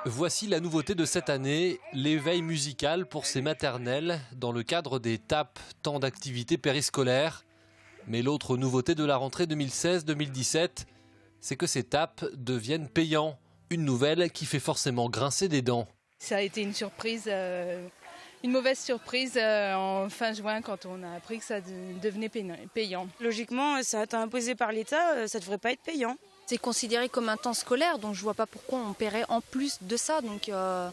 Voici la nouveauté de cette année, l'éveil musical pour ces maternelles dans le cadre des TAP, temps d'activité périscolaire. Mais l'autre nouveauté de la rentrée 2016-2017, c'est que ces TAP deviennent payants. Une nouvelle qui fait forcément grincer des dents. Ça a été une surprise, une mauvaise surprise en fin juin quand on a appris que ça devenait payant. Logiquement, ça a été imposé par l'État, ça ne devrait pas être payant. C'est considéré comme un temps scolaire, donc je vois pas pourquoi on paierait en plus de ça. Donc, Même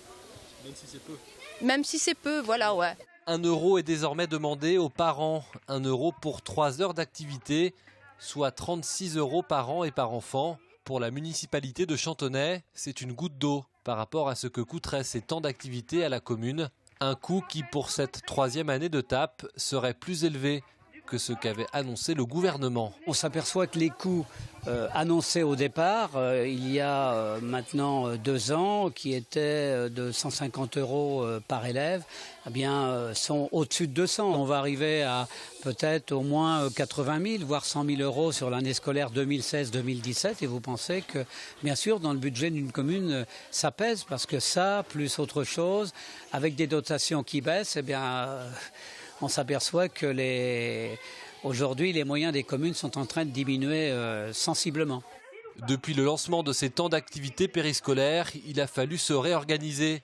si c'est peu. Même si c'est peu, voilà, ouais. 1 € est désormais demandé aux parents. 1 € pour 3 heures d'activité, soit 36 € par an et par enfant. Pour la municipalité de Chantonnay, c'est une goutte d'eau par rapport à ce que coûteraient ces temps d'activité à la commune. Un coût qui, pour cette 3e année de TAP, serait plus élevé que ce qu'avait annoncé le gouvernement. On s'aperçoit que les coûts annoncés au départ, il y a maintenant 2 ans, qui étaient de 150 € par élève, eh bien, sont au-dessus de 200. On va arriver à peut-être au moins 80 000, voire 100 000 € sur l'année scolaire 2016-2017. Et vous pensez que, bien sûr, dans le budget d'une commune, ça pèse, parce que ça, plus autre chose, avec des dotations qui baissent, eh bien... on s'aperçoit que aujourd'hui, les moyens des communes sont en train de diminuer sensiblement. Depuis le lancement de ces temps d'activité périscolaire, il a fallu se réorganiser.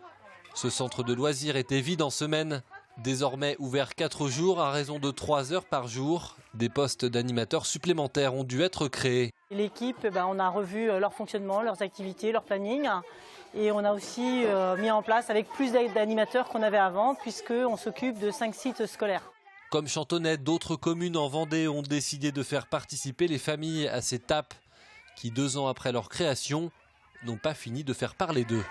Ce centre de loisirs était vide en semaine. Désormais ouvert 4 jours à raison de 3 heures par jour. Des postes d'animateurs supplémentaires ont dû être créés. L'équipe, on a revu leur fonctionnement, leurs activités, leur planning. Et on a aussi mis en place avec plus d'animateurs qu'on avait avant, puisqu'on s'occupe de 5 sites scolaires. Comme Chantonnay, d'autres communes en Vendée ont décidé de faire participer les familles à ces TAP qui, 2 ans après leur création, n'ont pas fini de faire parler d'eux.